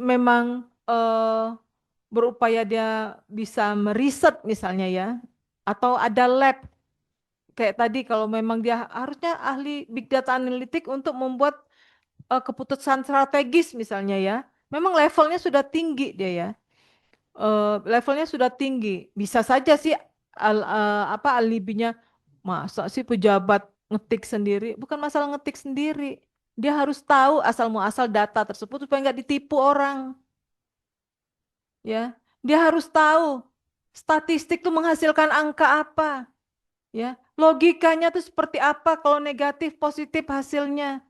memang berupaya dia bisa meriset misalnya ya, atau ada lab kayak tadi kalau memang dia harusnya ahli big data analitik untuk membuat keputusan strategis misalnya ya, memang levelnya sudah tinggi dia ya. Levelnya sudah tinggi. Bisa saja sih apa alibinya, masa sih pejabat ngetik sendiri? Bukan masalah ngetik sendiri. Dia harus tahu asal muasal data tersebut supaya nggak ditipu orang, ya. Dia harus tahu statistik itu menghasilkan angka apa, ya. Logikanya tuh seperti apa kalau negatif positif hasilnya.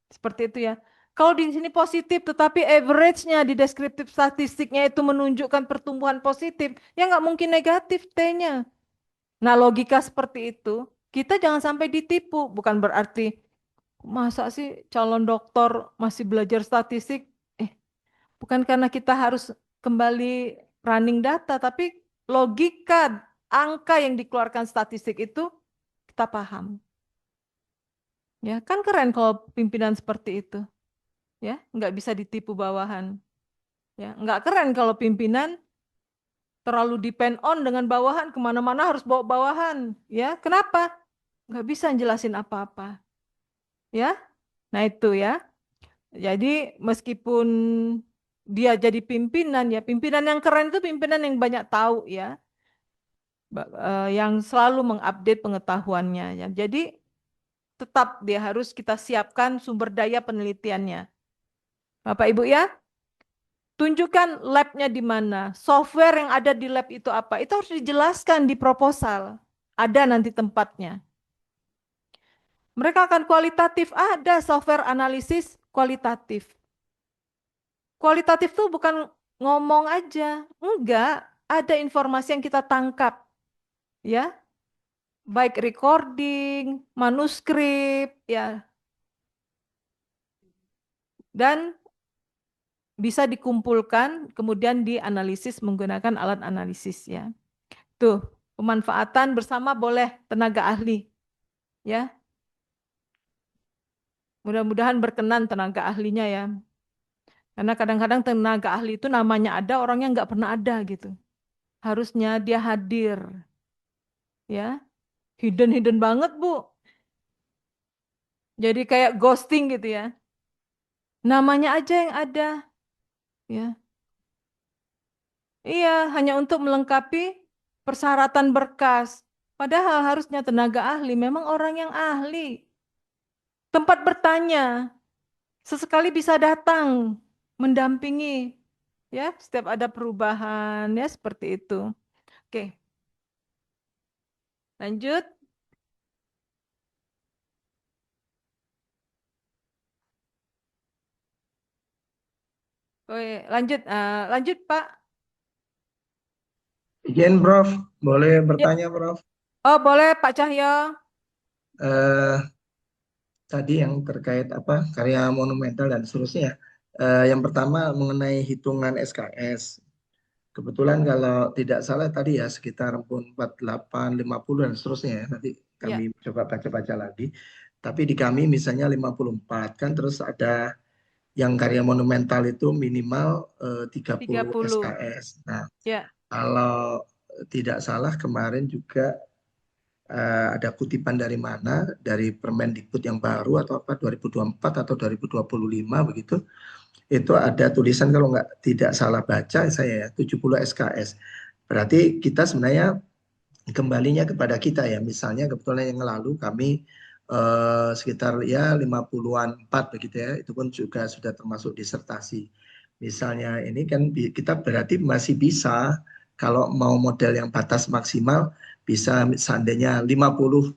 Seperti itu ya. Kalau di sini positif, tetapi average-nya di deskriptif statistiknya itu menunjukkan pertumbuhan positif, ya nggak mungkin negatif T-nya. Nah, logika seperti itu, kita jangan sampai ditipu. Bukan berarti, masa sih calon doktor masih belajar statistik? Bukan karena kita harus kembali running data, tapi logika angka yang dikeluarkan statistik itu kita paham. Ya, kan keren kalau pimpinan seperti itu. Ya, nggak bisa ditipu bawahan. Ya, nggak keren kalau pimpinan terlalu depend on dengan bawahan, kemana-mana harus bawa bawahan. Ya, kenapa? Nggak bisa jelasin apa-apa. Ya, nah itu ya. Jadi meskipun dia jadi pimpinan ya, pimpinan yang keren itu pimpinan yang banyak tahu ya, yang selalu mengupdate pengetahuannya ya. Jadi tetap dia harus kita siapkan sumber daya penelitiannya. Bapak Ibu ya. Tunjukkan labnya di mana, software yang ada di lab itu apa. Itu harus dijelaskan di proposal. Ada nanti tempatnya. Mereka akan kualitatif, ada software analisis kualitatif. Kualitatif tuh bukan ngomong aja, enggak. Ada informasi yang kita tangkap, ya, baik recording, manuskrip, ya, dan bisa dikumpulkan, kemudian dianalisis menggunakan alat analisis, ya. Tuh, pemanfaatan bersama boleh tenaga ahli, ya. Mudah-mudahan berkenan tenaga ahlinya ya. Karena kadang-kadang tenaga ahli itu namanya ada, orangnya nggak pernah ada gitu. Harusnya dia hadir, ya. Hidden-hidden banget, Bu. Jadi kayak ghosting gitu ya. Namanya aja yang ada, ya. Iya, hanya untuk melengkapi persyaratan berkas. Padahal harusnya tenaga ahli memang orang yang ahli. Tempat bertanya, sesekali bisa datang mendampingi ya setiap ada perubahan ya seperti itu. Oke, lanjut. Oke, lanjut. Lanjut Pak. Izin, Prof. Boleh Ya. bertanya, Prof? Oh boleh Pak Cahyo. Eh, Tadi yang terkait apa karya monumental dan seterusnya. Yang pertama mengenai hitungan SKS. Kebetulan kalau tidak salah tadi ya sekitar pun 48, 50 dan seterusnya ya. Nanti kami Ya, coba baca-baca lagi. Tapi di kami misalnya 54 kan terus ada yang karya monumental itu minimal 30 30. SKS. Nah, Ya, kalau tidak salah kemarin juga ada kutipan dari mana, dari Permendikbud yang baru atau apa 2024 atau 2025 begitu. Itu ada tulisan kalau nggak tidak salah baca saya ya 70 SKS. Berarti kita sebenarnya kembalinya kepada kita ya. Misalnya kebetulan yang lalu kami sekitar ya 50-an 4 begitu ya. Itu pun juga sudah termasuk disertasi. Misalnya ini kan kita berarti masih bisa kalau mau model yang batas maksimal bisa seandainya 50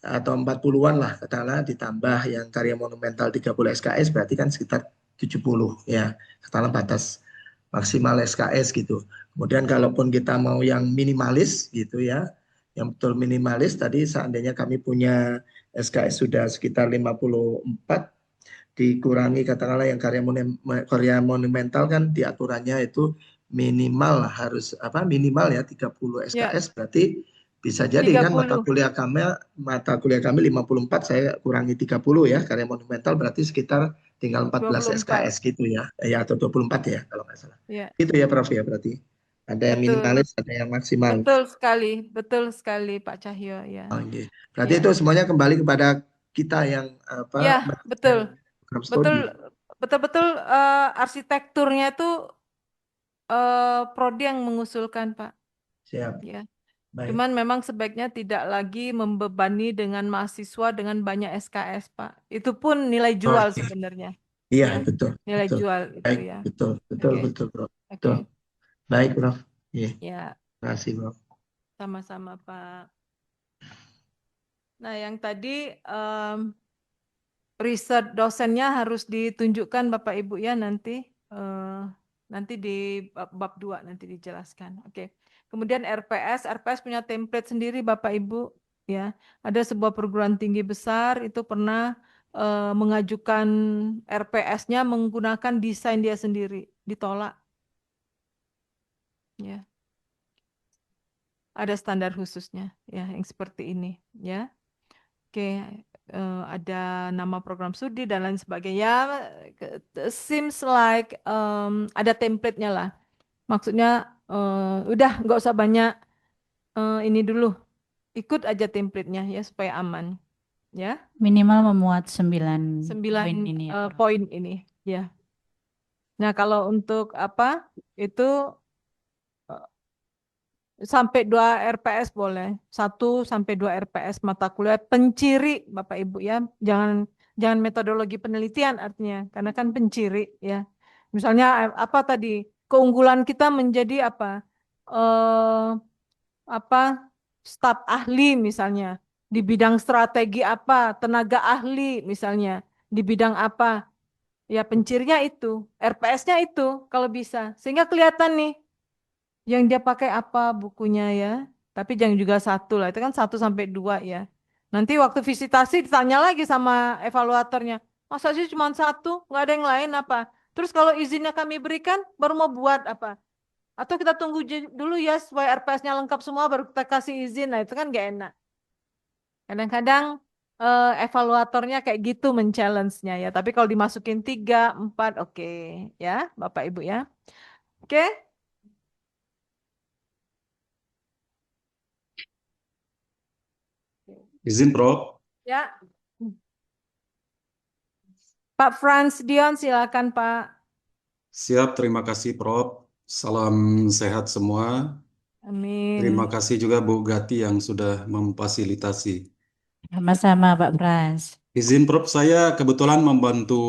atau 40-an lah katakanlah ditambah yang karya monumental 30 SKS berarti kan sekitar 70 ya katakanlah batas maksimal SKS gitu. Kemudian kalaupun kita mau yang minimalis gitu ya, yang betul minimalis tadi seandainya kami punya SKS sudah sekitar 54 dikurangi katakanlah yang karya monumental kan diaturannya itu minimal harus apa minimal ya 30 ya, SKS berarti Bisa jadi kan 30. mata kuliah kami 54, saya kurangi 30 ya, karya monumental berarti sekitar tinggal 14 24. SKS gitu ya. Ya atau 24 ya kalau nggak salah. Ya, Gitu ya Prof ya berarti. Ada yang betul. minimalis, ada yang maksimal. Betul sekali Pak Cahyo ya. Oke. Berarti Ya. itu semuanya kembali kepada kita yang apa Ya, betul. mendesain program Betul studi. betul arsitekturnya itu prodi yang mengusulkan, Pak. Siap. Ya. Baik. Cuman memang sebaiknya tidak lagi membebani dengan mahasiswa dengan banyak SKS, Pak. Itu pun nilai jual Oke. sebenarnya. Iya, Ya, betul, nilai betul. jual itu Baik, ya. betul, betul, Oke, betul, Bro. oke. Betul. Baik, Bro. Iya, Ya, terima kasih, Bro. sama-sama, Pak. Nah, yang tadi riset dosennya harus ditunjukkan Bapak Ibu ya nanti. eh, Nanti di bab 2 nanti dijelaskan. Oke. Kemudian RPS punya template sendiri Bapak Ibu ya. Ada sebuah perguruan tinggi besar itu pernah mengajukan RPS-nya menggunakan desain dia sendiri, ditolak ya. Ada standar khususnya ya yang seperti ini ya. Oke, ada nama program studi dan lain sebagainya. Ya, seems like ada template-nya lah. Maksudnya udah nggak usah banyak ini dulu. Ikut aja template-nya ya supaya aman. Ya, Minimal memuat 9 9 poin ini ya, Prof. poin ini. Ya. Nah, kalau untuk apa itu sampai 2 RPS boleh. 1 sampai 2 RPS mata kuliah penciri Bapak Ibu ya. Jangan jangan metodologi penelitian artinya karena kan penciri ya. Misalnya apa tadi? Keunggulan kita menjadi apa? Eh apa? Staf ahli misalnya di bidang strategi apa, tenaga ahli misalnya di bidang apa. Ya pencirinya itu, RPS-nya itu kalau bisa. Sehingga kelihatan nih yang dia pakai apa bukunya ya. Tapi jangan juga 1 lah. Itu kan 1 sampai 2 ya. Nanti waktu visitasi ditanya lagi sama evaluatornya. Masa sih cuma 1? Nggak ada yang lain apa? Terus kalau izinnya kami berikan, baru mau buat apa? Atau kita tunggu dulu ya supaya RPS-nya lengkap semua baru kita kasih izin. Nah itu kan nggak enak. Kadang-kadang evaluatornya kayak gitu men-challenge-nya ya. Tapi kalau dimasukin 3, 4, oke ya Bapak Ibu ya. Oke. Izin, Prof. Ya. Pak Frans Dion, silakan Pak. Siap, terima kasih, Prof. Salam sehat semua. Terima Amin. kasih juga Bu Gati yang sudah memfasilitasi. Sama-sama, Pak Frans. Izin, Prof, saya kebetulan membantu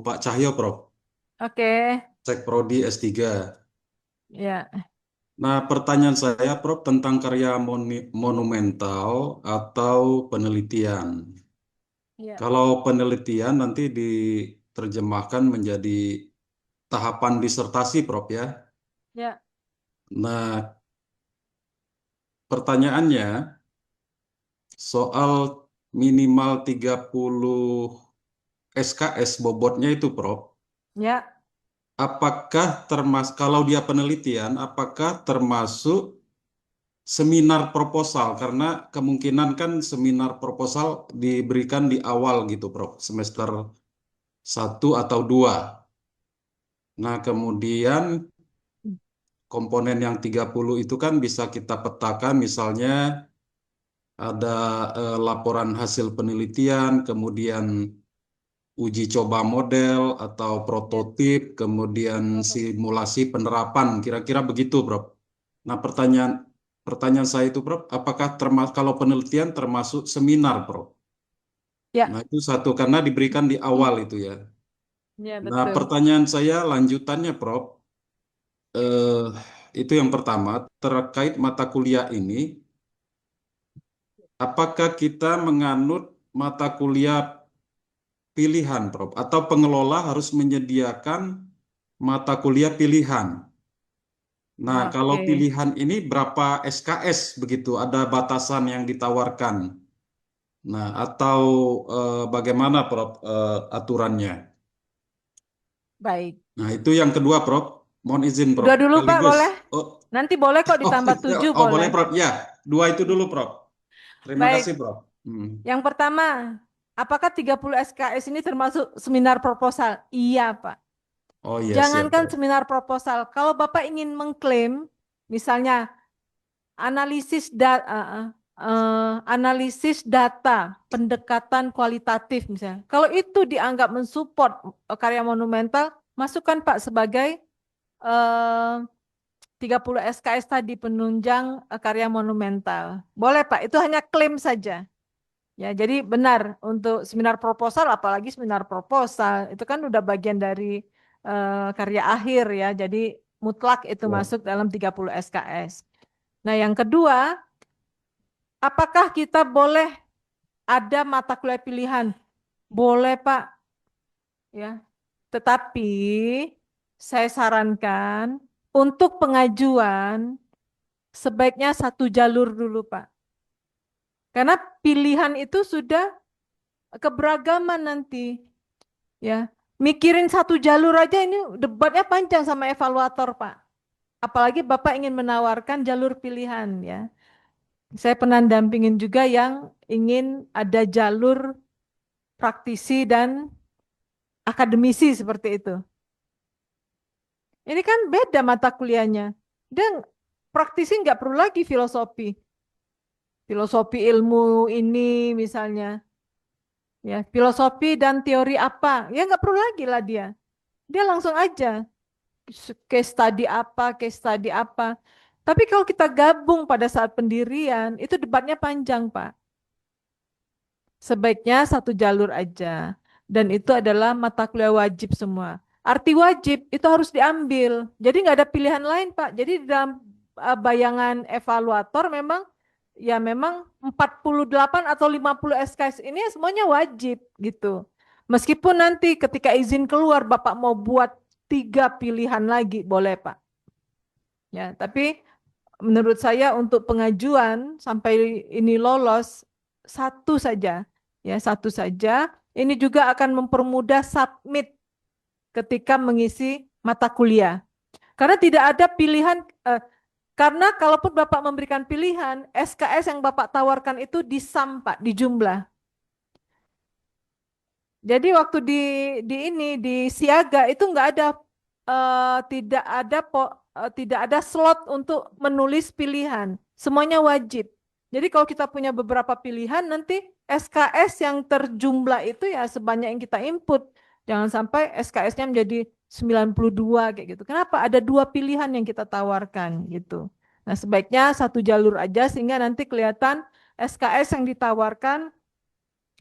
Pak Cahyo, Prof. Oke, Cek Prodi S3. ya, Nah, pertanyaan saya, Prof, tentang karya monumental atau penelitian. ya, Kalau penelitian nanti diterjemahkan menjadi tahapan disertasi, Prof, ya. ya, Nah, pertanyaannya, soal minimal 30 SKS bobotnya itu, Prof. ya. Apakah kalau dia penelitian, apakah termasuk seminar proposal? Karena kemungkinan kan seminar proposal diberikan di awal gitu, Prof. Semester 1 atau 2. Nah, kemudian komponen yang 30 itu kan bisa kita petakan misalnya ada laporan hasil penelitian, kemudian uji coba model atau prototip, kemudian simulasi penerapan, kira-kira begitu, Prof. Nah, pertanyaan pertanyaan saya itu, Prof, apakah kalau penelitian termasuk seminar, Prof? Ya, Nah, itu satu karena diberikan di awal itu ya. ya Nah, betul. pertanyaan saya lanjutannya, Prof, eh, itu yang pertama terkait mata kuliah ini, apakah kita menganut mata kuliah pilihan, Prof, atau pengelola harus menyediakan mata kuliah pilihan? Nah, kalau Oke, pilihan ini berapa SKS begitu? Ada batasan yang ditawarkan. Nah, atau bagaimana, Prof, aturannya? baik. Nah, itu yang kedua, Prof. Mohon izin, Prof. Udah dulu Pak, Sekaligus. boleh? Oh, Nanti boleh kok oh, ditambah 7 oh, boleh. boleh, Prof. Ya. Dua itu dulu, Prof. Terima Baik. kasih, Prof. Yang pertama, apakah 30 SKS ini termasuk seminar proposal? Iya, Pak. Oh iya, siap, Jangankan Prof. seminar proposal, kalau Bapak ingin mengklaim, misalnya analisis data, pendekatan kualitatif misalnya. Kalau itu dianggap mensupport karya monumental, masukkan Pak sebagai 30 SKS tadi penunjang karya monumental. Boleh Pak, itu hanya klaim saja. Ya, jadi benar untuk seminar proposal, apalagi seminar proposal itu kan udah bagian dari karya akhir ya. Jadi mutlak itu Ya. masuk dalam 30 SKS. Nah, yang kedua, apakah kita boleh ada mata kuliah pilihan? Boleh, Pak. Ya. Tetapi saya sarankan untuk pengajuan sebaiknya satu jalur dulu, Pak. Karena pilihan itu sudah keberagaman nanti. Ya. Mikirin satu jalur aja ini debatnya panjang sama evaluator, Pak. Apalagi Bapak ingin menawarkan jalur pilihan ya. Saya pernah dampingin juga yang ingin ada jalur praktisi dan akademisi seperti itu. Ini kan beda mata kuliahnya. Dan praktisi nggak perlu lagi filosofi. Filosofi ilmu ini misalnya. Ya, filosofi dan teori apa? Ya nggak perlu lagi lah dia. Dia langsung aja. Case study apa, case study apa. Tapi kalau kita gabung pada saat pendirian, itu debatnya panjang, Pak. Sebaiknya satu jalur aja. Dan itu adalah mata kuliah wajib semua. Arti wajib itu harus diambil. Jadi nggak ada pilihan lain, Pak. Jadi di dalam bayangan evaluator memang 48 atau 50 SKS ini semuanya wajib gitu. Meskipun nanti ketika izin keluar Bapak mau buat 3 pilihan lagi, boleh, Pak. Ya, tapi menurut saya untuk pengajuan sampai ini lolos satu saja, ya satu saja. Ini juga akan mempermudah submit ketika mengisi mata kuliah. Karena tidak ada pilihan, karena kalaupun Bapak memberikan pilihan, SKS yang Bapak tawarkan itu disam, Pak, di jumlah. Jadi waktu di siaga itu nggak ada tidak ada slot untuk menulis pilihan. Semuanya wajib. Jadi kalau kita punya beberapa pilihan nanti SKS yang terjumlah itu ya sebanyak yang kita input. Jangan sampai SKS-nya menjadi 92 kayak gitu. Kenapa? Ada 2 pilihan yang kita tawarkan gitu. Nah, sebaiknya satu jalur aja sehingga nanti kelihatan SKS yang ditawarkan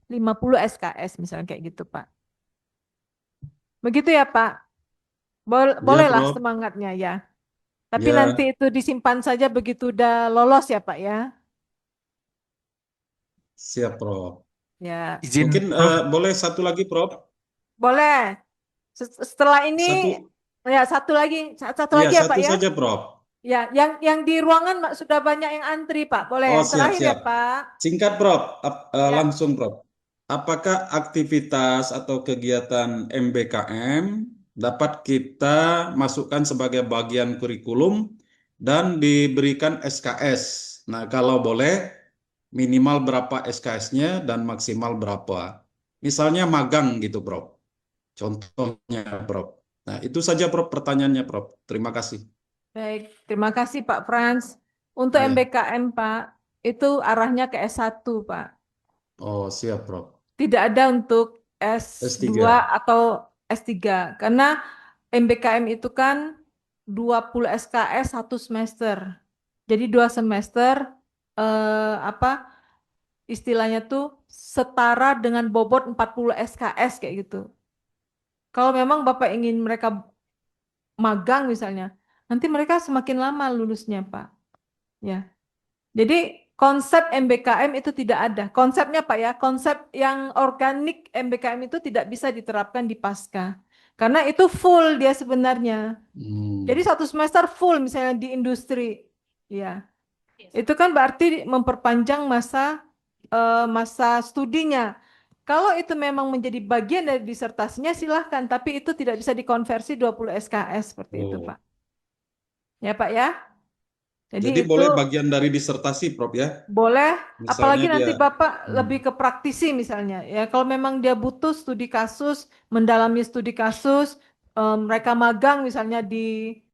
50 SKS misalnya kayak gitu, Pak. Begitu ya, Pak? Bolehlah Prof. semangatnya ya. Tapi Ya, nanti itu disimpan saja begitu udah lolos ya, Pak ya. siap, Prof. Ya, Izin, Mungkin Prof. boleh satu lagi, Prof. boleh. Setelah ini Satu, ya satu lagi ya ya, Pak satu ya. saja, Prof. Ya, yang di ruangan sudah banyak yang antri, Pak. Boleh Oh, yang terakhir ya, siap. Pak. Singkat, Prof. Ya. Langsung, Prof. Apakah aktivitas atau kegiatan MBKM dapat kita masukkan sebagai bagian kurikulum dan diberikan SKS? Nah, kalau boleh, minimal berapa SKS-nya dan maksimal berapa? Misalnya magang gitu, Prof. Contohnya, Prof. Nah, itu saja, Prof, pertanyaannya, Prof. Terima kasih. Baik, terima kasih Pak Frans. Untuk Ya. MBKM, Pak, itu arahnya ke S1, Pak. Oh, siap, Prof. Tidak ada untuk S2 S3. atau S3 karena MBKM itu kan 20 SKS 1 semester. Jadi 2 semester istilahnya tuh setara dengan bobot 40 SKS kayak gitu. Kalau memang Bapak ingin mereka magang misalnya, nanti mereka semakin lama lulusnya, Pak. Ya. Jadi konsep MBKM itu tidak ada. Konsepnya Pak ya, konsep yang organik MBKM itu tidak bisa diterapkan di pasca. Karena itu full dia sebenarnya. Jadi 1 semester full misalnya di industri. Ya. Itu kan berarti memperpanjang masa studinya. Kalau itu memang menjadi bagian dari disertasinya silahkan, tapi itu tidak bisa dikonversi 20 SKS seperti itu, Oh, Pak. Ya, Pak ya. Jadi Jadi itu boleh bagian dari disertasi, Prof ya. boleh, apalagi Misalnya nanti dia Bapak Hmm. lebih ke praktisi misalnya. Ya, kalau memang dia butuh studi kasus, mendalami studi kasus, mereka magang misalnya di